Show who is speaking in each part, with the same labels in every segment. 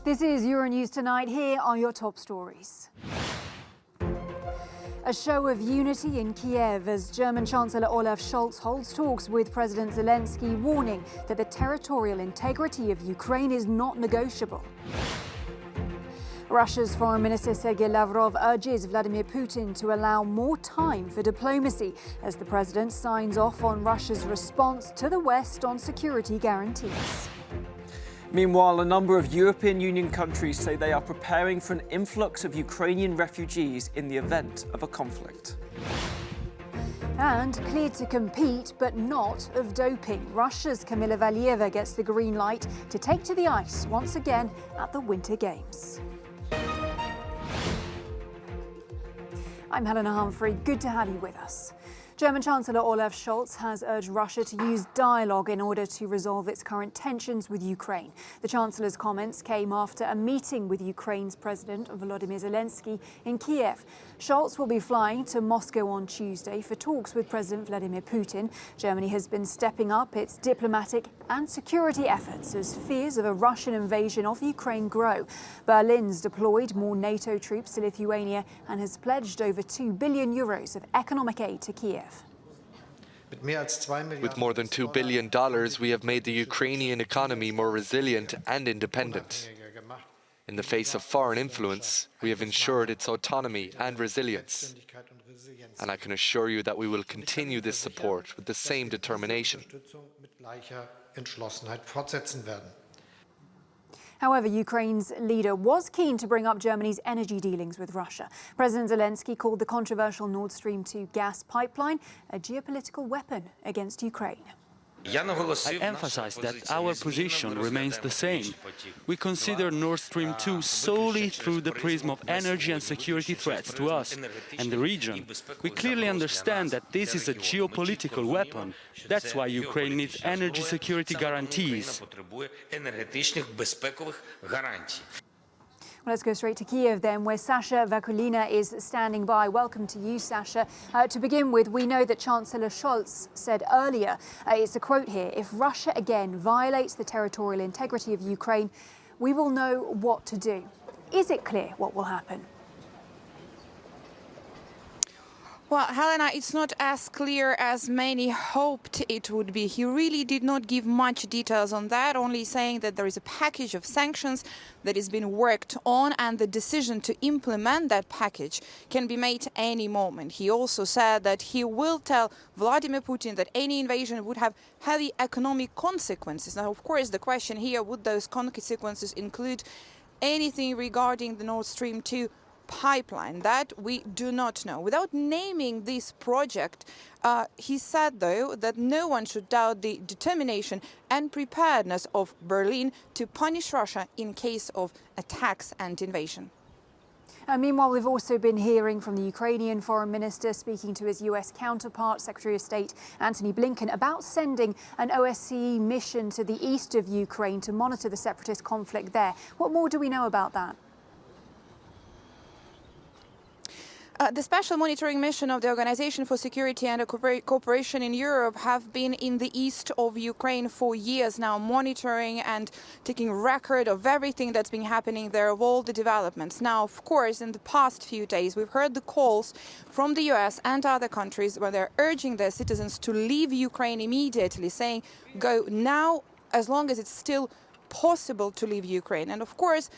Speaker 1: This is Euronews Tonight. Here are your top stories. A show of unity in Kiev as German Chancellor Olaf Scholz holds talks with President Zelensky, warning that the territorial integrity of Ukraine is not negotiable. Russia's Foreign Minister Sergei Lavrov urges Vladimir Putin to allow more time for diplomacy as the president signs off on Russia's response to the West on security guarantees.
Speaker 2: Meanwhile, a number of European Union countries say they are preparing for an influx of Ukrainian refugees in the event of a conflict.
Speaker 1: And cleared to compete, but not of doping. Russia's Kamila Valieva gets the green light to take to the ice once again at the Winter Games. I'm Helena Humphrey. Good to have you with us. German Chancellor Olaf Scholz has urged Russia to use dialogue in order to resolve its current tensions with Ukraine. The Chancellor's comments came after a meeting with Ukraine's President Volodymyr Zelensky in Kiev. Scholz will be flying to Moscow on Tuesday for talks with President Vladimir Putin. Germany has been stepping up its diplomatic and security efforts as fears of a Russian invasion of Ukraine grow. Berlin's deployed more NATO troops to Lithuania and has pledged over €2 billion of economic aid to Kiev.
Speaker 3: With more than $2 billion, we have made the Ukrainian economy more resilient and independent. In the face of foreign influence, we have ensured its autonomy and resilience. And I can assure you that we will continue this support with the same determination.
Speaker 1: However, Ukraine's leader was keen to bring up Germany's energy dealings with Russia. President Zelensky called the controversial Nord Stream 2 gas pipeline a geopolitical weapon against Ukraine.
Speaker 4: I emphasize that our position remains the same. We consider Nord Stream 2 solely through the prism of energy and security threats to us and the region. We clearly understand that this is a geopolitical weapon. That's why Ukraine needs energy security guarantees.
Speaker 1: Well, let's go straight to Kiev then, where Sasha Vakulina is standing by. Welcome to you, Sasha. To begin with, we know that Chancellor Scholz said earlier, it's a quote here, if Russia again violates the territorial integrity of Ukraine, we will know what to do. Is it clear what will happen?
Speaker 5: Well, Helena, it's not as clear as many hoped it would be. He really did not give much details on that, only saying that there is a package of sanctions that is being worked on and the decision to implement that package can be made any moment. He also said that he will tell Vladimir Putin that any invasion would have heavy economic consequences. Now, of course, the question here, would those consequences include anything regarding the Nord Stream 2 pipeline? That we do not know. Without naming this project, he said, though, that no one should doubt the determination and preparedness of Berlin to punish Russia in case of attacks and invasion.
Speaker 1: Meanwhile, we've also been hearing from the Ukrainian Foreign Minister speaking to his US counterpart, Secretary of State Antony Blinken, about sending an OSCE mission to the east of Ukraine to monitor the separatist conflict there. What more do we know about that?
Speaker 5: The special monitoring mission of the Organization for Security and Cooperation in Europe have been in the east of Ukraine for years now, monitoring and taking record of everything that's been happening there, of all the developments. Now, of course, in the past few days, we've heard the calls from the US and other countries where they're urging their citizens to leave Ukraine immediately, saying go now as long as it's still possible to leave Ukraine. And of course,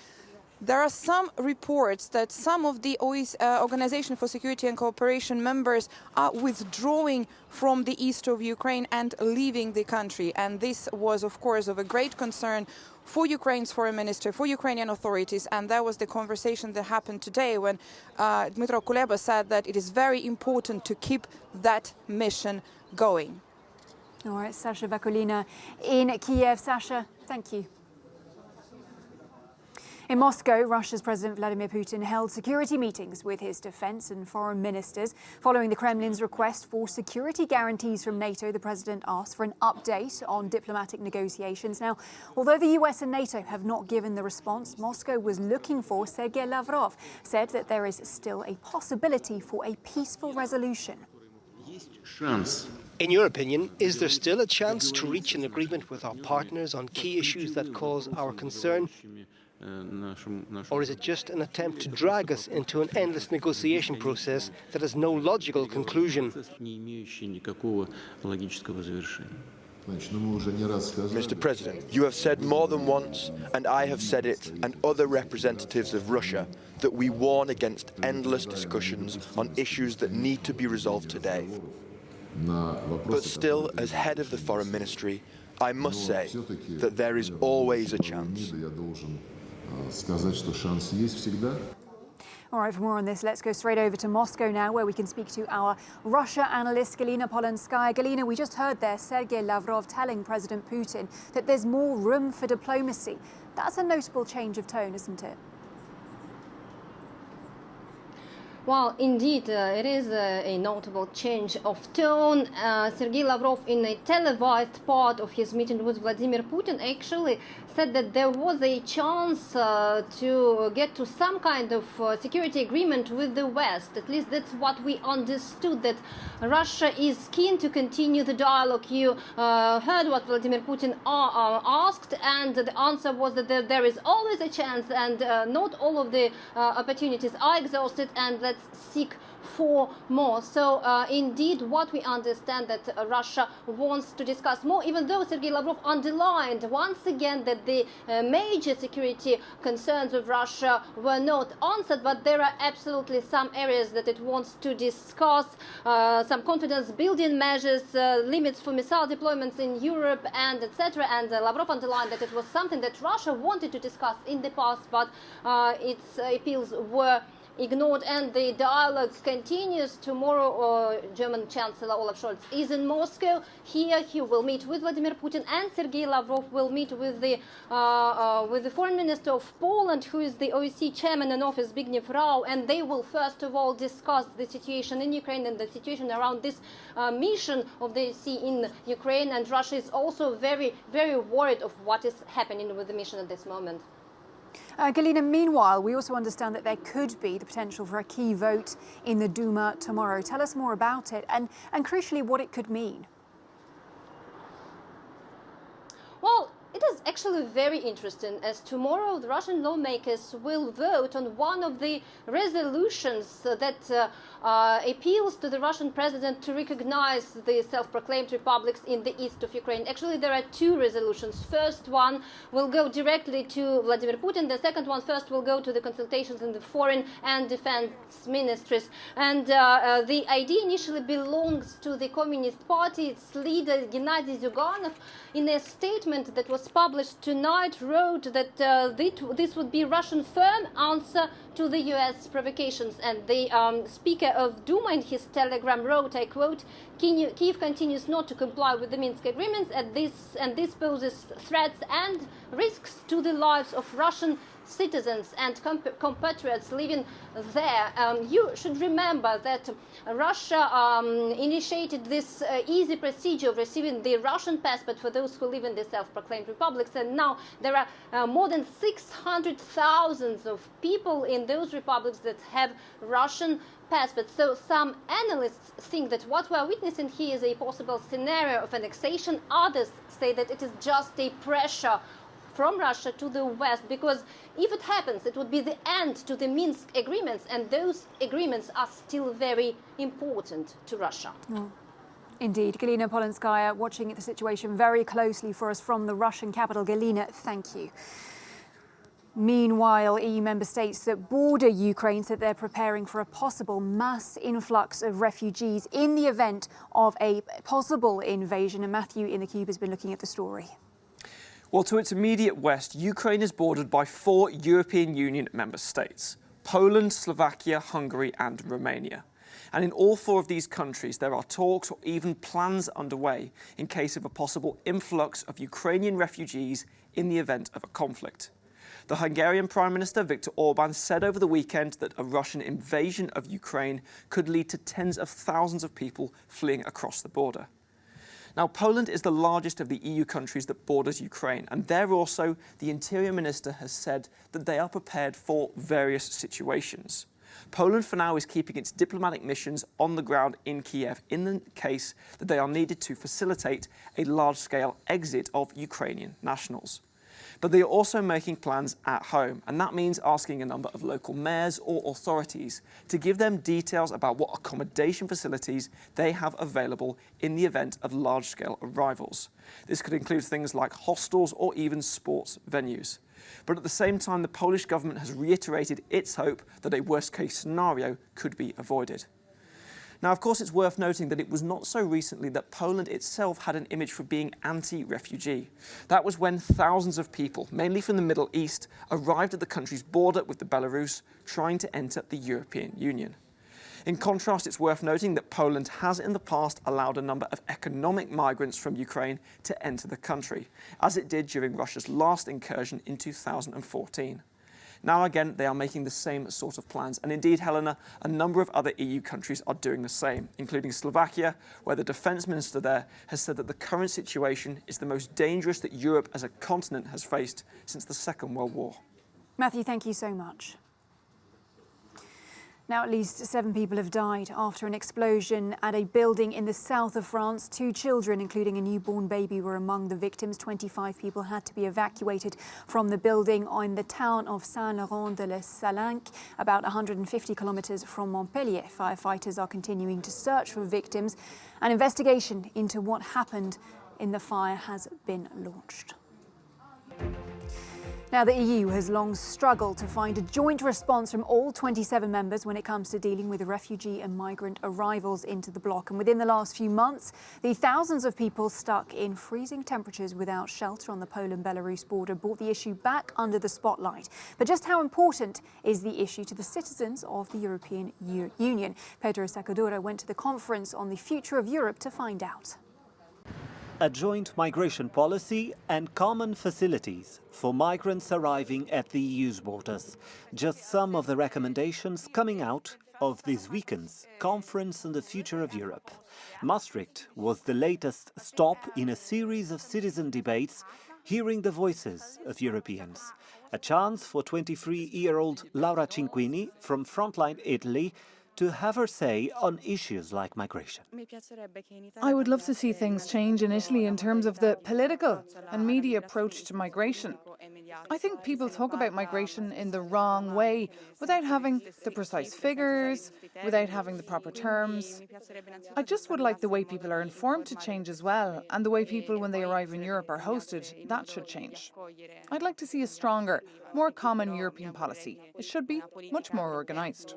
Speaker 5: there are some reports that some of the Organization for Security and Cooperation members are withdrawing from the east of Ukraine and leaving the country. And this was, of course, of a great concern for Ukraine's foreign minister, for Ukrainian authorities. And that was the conversation that happened today when Dmytro Kuleba said that it is very important to keep that mission going.
Speaker 1: All right, Sasha Vakulina in Kiev. Sasha, thank you. In Moscow, Russia's President Vladimir Putin held security meetings with his defense and foreign ministers. Following the Kremlin's request for security guarantees from NATO, the president asked for an update on diplomatic negotiations. Now, although the US and NATO have not given the response Moscow was looking for, Sergei Lavrov said that there is still a possibility for a peaceful resolution.
Speaker 6: In your opinion, is there still a chance to reach an agreement with our partners on key issues that cause our concern? Or is it just an attempt to drag us into an endless negotiation process that has no logical conclusion?
Speaker 7: Mr. President, you have said more than once, and I have said it, and other representatives of Russia, that we warn against endless discussions on issues that need to be resolved today. But still, as head of the Foreign Ministry, I must say that there is always a chance.
Speaker 1: All right, for more on this, let's go straight over to Moscow now, where we can speak to our Russia analyst, Galina Polanskaya. Galina, we just heard there Sergei Lavrov telling President Putin that there's more room for diplomacy. That's a notable change of tone, isn't it?
Speaker 8: Well, indeed, it is a notable change of tone. Sergei Lavrov, in a televised part of his meeting with Vladimir Putin, actually said that there was a chance to get to some kind of security agreement with the West. At least that's what we understood, that Russia is keen to continue the dialogue. You heard what Vladimir Putin asked, and the answer was that there is always a chance, and not all of the opportunities are exhausted, and let's seek for more. So indeed, what we understand that Russia wants to discuss more, even though Sergei Lavrov underlined once again that the major security concerns of Russia were not answered, but there are absolutely some areas that it wants to discuss, some confidence building measures, limits for missile deployments in Europe, and etc. And Lavrov underlined that it was something that Russia wanted to discuss in the past, but its appeals were ignored, and the dialogue continues. Tomorrow, German Chancellor Olaf Scholz is in Moscow. Here he will meet with Vladimir Putin, and Sergei Lavrov will meet with the Foreign Minister of Poland, who is the OSCE chairman in office, Zbigniew Rau, and they will first of all discuss the situation in Ukraine and the situation around this mission of the OSCE in Ukraine. And Russia is also very, very worried of what is happening with the mission at this moment.
Speaker 1: Galina, meanwhile, we also understand that there could be the potential for a key vote in the Duma tomorrow. Tell us more about it and crucially what it could mean.
Speaker 8: Well, it is actually very interesting, as tomorrow the Russian lawmakers will vote on one of the resolutions that appeals to the Russian president to recognize the self-proclaimed republics in the east of Ukraine. Actually, there are two resolutions. First one will go directly to Vladimir Putin. The second one first will go to the consultations in the foreign and defense ministries. And the idea initially belongs to the Communist Party. Its leader, Gennady Zyuganov, in a statement that was published tonight, wrote that this would be Russian firm answer to the US provocations. And the Speaker of Duma in his telegram wrote, I quote, Kyiv continues not to comply with the Minsk agreements, and this poses threats and risks to the lives of Russian citizens and compatriots living there. You should remember that Russia initiated this easy procedure of receiving the Russian passport for those who live in the self-proclaimed republics, and now there are more than 600,000 of people in those republics that have Russian passports. So some analysts think that what we are witnessing here is a possible scenario of annexation. Others say that it is just a pressure from Russia to the West, because if it happens, it would be the end to the Minsk agreements, and those agreements are still very important to Russia.
Speaker 1: Indeed. Galina Polanskaya watching the situation very closely for us from the Russian capital. Galina, thank you. Meanwhile, EU member states that border Ukraine said they're preparing for a possible mass influx of refugees in the event of a possible invasion. And Matthew in the Cube has been looking at the story.
Speaker 2: Well, to its immediate west, Ukraine is bordered by 4 European Union member states: Poland, Slovakia, Hungary and Romania. And in all 4 of these countries, there are talks or even plans underway in case of a possible influx of Ukrainian refugees in the event of a conflict. The Hungarian Prime Minister Viktor Orbán said over the weekend that a Russian invasion of Ukraine could lead to tens of thousands of people fleeing across the border. Now, Poland is the largest of the EU countries that borders Ukraine, and there also the Interior Minister has said that they are prepared for various situations. Poland for now is keeping its diplomatic missions on the ground in Kiev in the case that they are needed to facilitate a large-scale exit of Ukrainian nationals. But they are also making plans at home, and that means asking a number of local mayors or authorities to give them details about what accommodation facilities they have available in the event of large-scale arrivals. This could include things like hostels or even sports venues. But at the same time, the Polish government has reiterated its hope that a worst-case scenario could be avoided. Now, of course, it's worth noting that it was not so recently that Poland itself had an image for being anti-refugee. That was when thousands of people, mainly from the Middle East, arrived at the country's border with the Belarus, trying to enter the European Union. In contrast, it's worth noting that Poland has in the past allowed a number of economic migrants from Ukraine to enter the country, as it did during Russia's last incursion in 2014. Now again, they are making the same sort of plans. And indeed, Helena, a number of other EU countries are doing the same, including Slovakia, where the defence minister there has said that the current situation is the most dangerous that Europe as a continent has faced since the Second World War.
Speaker 1: Matthew, thank you so much. Now, at least 7 people have died after an explosion at a building in the south of France. 2 children, including a newborn baby, were among the victims. 25 people had to be evacuated from the building in the town of Saint-Laurent-de-la-Salanque, about 150 kilometres from Montpellier. Firefighters are continuing to search for victims. An investigation into what happened in the fire has been launched. Now, the EU has long struggled to find a joint response from all 27 members when it comes to dealing with refugee and migrant arrivals into the bloc. And within the last few months, the thousands of people stuck in freezing temperatures without shelter on the Poland-Belarus border brought the issue back under the spotlight. But just how important is the issue to the citizens of the European Union? Pedro Sacadura went to the conference on the future of Europe to find out.
Speaker 9: A joint migration policy and common facilities for migrants arriving at the EU's borders. Just some of the recommendations coming out of this weekend's Conference on the Future of Europe. Maastricht was the latest stop in a series of citizen debates, hearing the voices of Europeans. A chance for 23-year-old Laura Cinquini from Frontline Italy to have her say on issues like migration.
Speaker 10: I would love to see things change in Italy in terms of the political and media approach to migration. I think people talk about migration in the wrong way, without having the precise figures, without having the proper terms. I just would like the way people are informed to change as well, and the way people, when they arrive in Europe, are hosted. That should change. I'd like to see a stronger, more common European policy. It should be much more organised.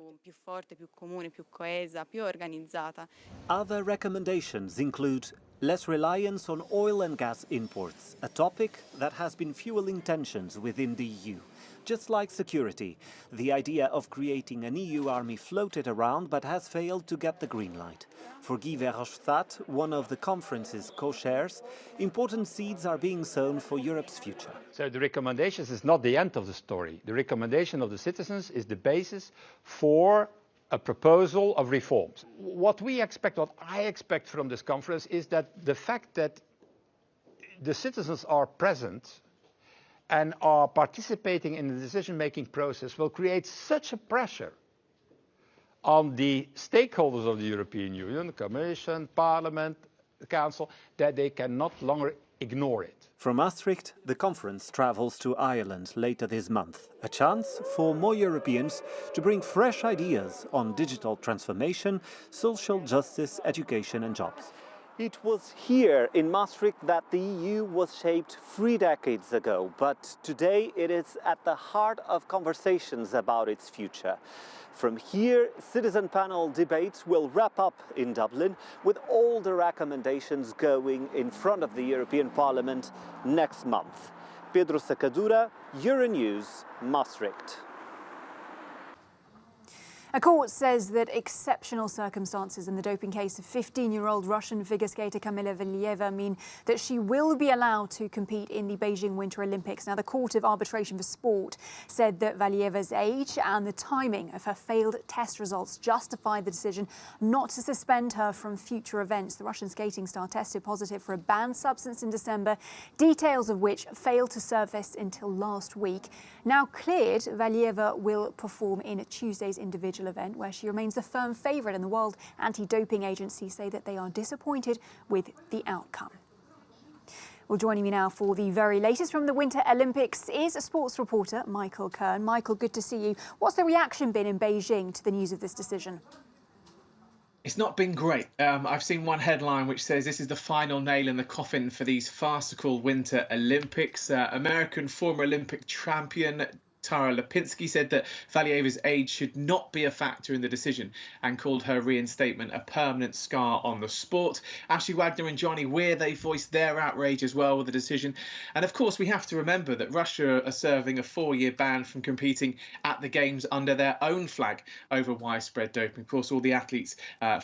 Speaker 9: Other recommendations include less reliance on oil and gas imports, a topic that has been fueling tensions within the EU. Just like security, the idea of creating an EU army floated around but has failed to get the green light. For Guy Verhofstadt, one of the conference's co-chairs, important seeds are being sown for Europe's future.
Speaker 11: So the recommendations is not the end of the story. The recommendation of the citizens is the basis for a proposal of reforms. What I expect from this conference is that the fact that the citizens are present and are participating in the decision-making process will create such a pressure on the stakeholders of the European Union, the Commission, Parliament, the Council, that they can no longer ignore it.
Speaker 9: From Maastricht, the conference travels to Ireland later this month, a chance for more Europeans to bring fresh ideas on digital transformation, social justice, education and jobs. It was here in Maastricht that the EU was shaped 3 decades ago, but today it is at the heart of conversations about its future. From here, citizen panel debates will wrap up in Dublin, with all the recommendations going in front of the European Parliament next month. Pedro Sacadura, Euronews, Maastricht.
Speaker 1: A court says that exceptional circumstances in the doping case of 15-year-old Russian figure skater Kamila Valieva mean that she will be allowed to compete in the Beijing Winter Olympics. Now, the Court of Arbitration for Sport said that Valieva's age and the timing of her failed test results justify the decision not to suspend her from future events. The Russian skating star tested positive for a banned substance in December, details of which failed to surface until last week. Now cleared, Valieva will perform in Tuesday's individual event, where she remains the firm favourite, and the World Anti-Doping Agency say that they are disappointed with the outcome. Well, joining me now for the very latest from the Winter Olympics is sports reporter Michael Kern. Michael, good to see you. What's the reaction been in Beijing to the news of this decision?
Speaker 12: It's not been great. I've seen one headline which says this is the final nail in the coffin for these farcical Winter Olympics. American former Olympic champion Tara Lipinski said that Valieva's age should not be a factor in the decision and called her reinstatement a permanent scar on the sport. Ashley Wagner and Johnny Weir, they voiced their outrage as well with the decision. And of course, we have to remember that Russia are serving a 4-year ban from competing at the Games under their own flag over widespread doping. Of course, all the athletes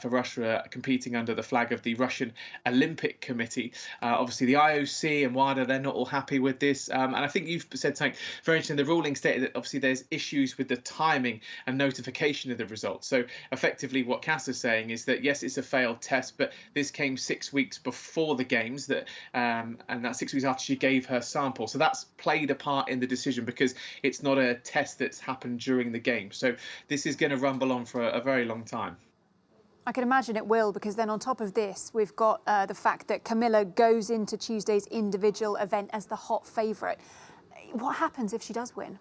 Speaker 12: for Russia are competing under the flag of the Russian Olympic Committee. Obviously, the IOC and WADA, they're not all happy with this. And I think you've said something very interesting. The ruling stated that obviously there's issues with the timing and notification of the results. So effectively what CAS is saying is that, yes, it's a failed test, but this came 6 weeks before the Games, and that's 6 weeks after she gave her sample. So that's played a part in the decision because it's not a test that's happened during the Games. So this is going to rumble on for a very long time.
Speaker 1: I can imagine it will, because then on top of this, we've got the fact that Camilla goes into Tuesday's individual event as the hot favourite. What happens if she does win?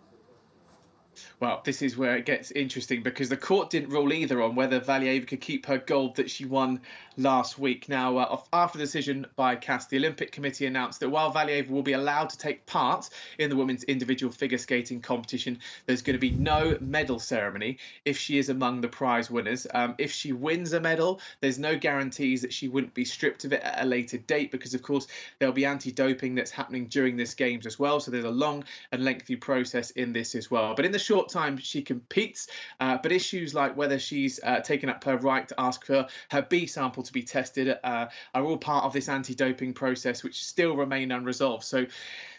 Speaker 12: Well, this is where it gets interesting because the court didn't rule either on whether Valieva could keep her gold that she won last week. Now, after the decision by CAS, the Olympic Committee announced that while Valieva will be allowed to take part in the women's individual figure skating competition, there's going to be no medal ceremony if she is among the prize winners. If she wins a medal, there's no guarantees that she wouldn't be stripped of it at a later date because, of course, there'll be anti-doping that's happening during this Games as well. So there's a long and lengthy process in this as well. But in the short time she competes, but issues like whether she's taken up her right to ask for her B sample to be tested are all part of this anti-doping process, which still remain unresolved. So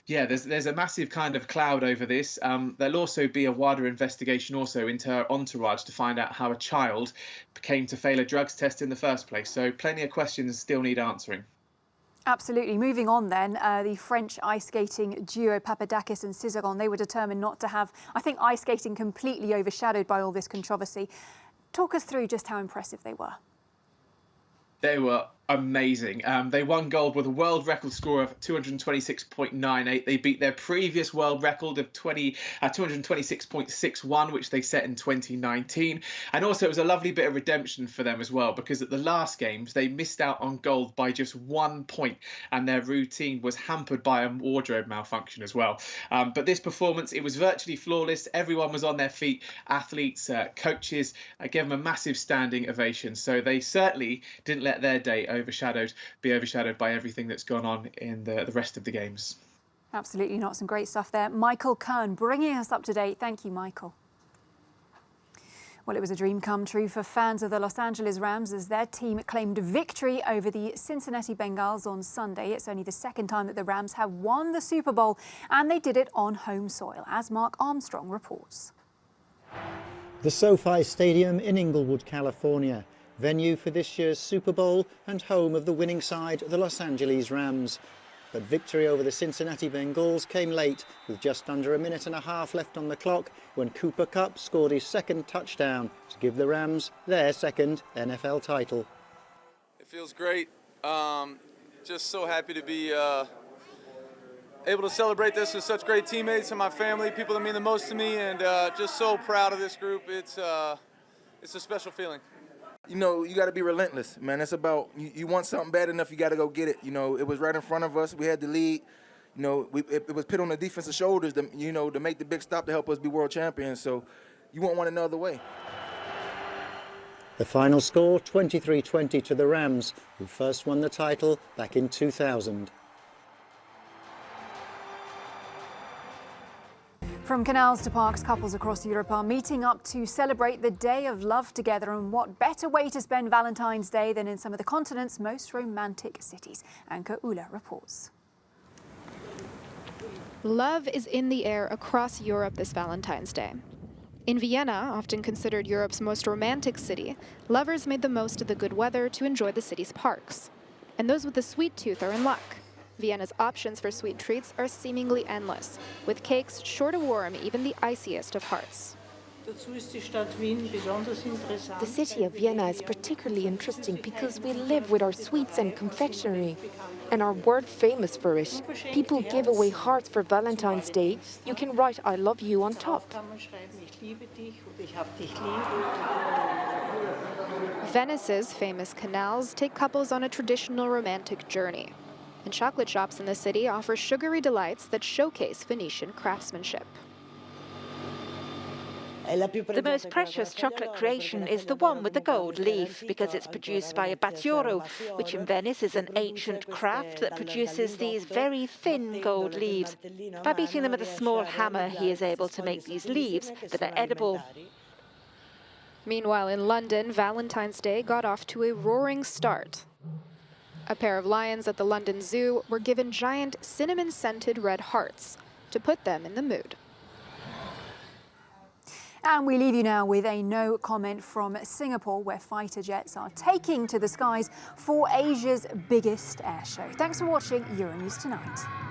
Speaker 12: yeah, there's a massive kind of cloud over this. There'll also be a wider investigation also into her entourage to find out how a child came to fail a drugs test in the first place. So plenty of questions still need answering.
Speaker 1: Absolutely. Moving on then, the French ice skating duo Papadakis and Cizeron, they were determined not to have, I think, ice skating completely overshadowed by all this controversy. Talk us through just how impressive they were.
Speaker 12: They were amazing. They won gold with a world record score of 226.98. They beat their previous world record of 226.61, which they set in 2019. And also it was a lovely bit of redemption for them as well, because at the last Games, they missed out on gold by just 1 point, and their routine was hampered by a wardrobe malfunction as well. But this performance, it was virtually flawless. Everyone was on their feet. Athletes, coaches, gave them a massive standing ovation. So they certainly didn't let their day be overshadowed by everything that's gone on in the rest of the Games.
Speaker 1: Absolutely not. Some great stuff there. Michael Kern bringing us up to date. Thank you, Michael. Well, it was a dream come true for fans of the Los Angeles Rams as their team claimed victory over the Cincinnati Bengals on Sunday. It's only the second time that the Rams have won the Super Bowl, and they did it on home soil, as Mark Armstrong reports.
Speaker 13: The SoFi Stadium in Inglewood, California, venue for this year's Super Bowl and home of the winning side, the Los Angeles Rams. But victory over the Cincinnati Bengals came late, with just under a minute and a half left on the clock when Cooper Kupp scored his second touchdown to give the Rams their second NFL title.
Speaker 14: It feels great. Just so happy to be able to celebrate this with such great teammates and my family, people that mean the most to me, and just so proud of this group. It's a special feeling.
Speaker 15: You know, you got to be relentless, man. It's about, you want something bad enough, you got to go get it. You know, it was right in front of us. We had the lead. You know, it was put on the defensive shoulders, to make the big stop to help us be world champions. So you won't want it no other way.
Speaker 13: The final score, 23-20 to the Rams, who first won the title back in 2000.
Speaker 1: From canals to parks, couples across Europe are meeting up to celebrate the Day of Love together. And what better way to spend Valentine's Day than in some of the continent's most romantic cities? Anka Ula reports.
Speaker 16: Love is in the air across Europe this Valentine's Day. In Vienna, often considered Europe's most romantic city, lovers made the most of the good weather to enjoy the city's parks. And those with a sweet tooth are in luck. Vienna's options for sweet treats are seemingly endless, with cakes sure to warm even the iciest of hearts.
Speaker 17: The city of Vienna is particularly interesting because we live with our sweets and confectionery and are world famous for it. People give away hearts for Valentine's Day. You can write I love you on top.
Speaker 16: Venice's famous canals take couples on a traditional romantic journey. And chocolate shops in the city offer sugary delights that showcase Venetian craftsmanship.
Speaker 18: The most precious chocolate creation is the one with the gold leaf, because it's produced by a battioro, which in Venice is an ancient craft that produces these very thin gold leaves. By beating them with a small hammer, he is able to make these leaves that are edible.
Speaker 16: Meanwhile, in London, Valentine's Day got off to a roaring start. A pair of lions at the London Zoo were given giant cinnamon-scented red hearts to put them in the mood.
Speaker 1: And we leave you now with a no comment from Singapore, where fighter jets are taking to the skies for Asia's biggest air show. Thanks for watching Euronews Tonight.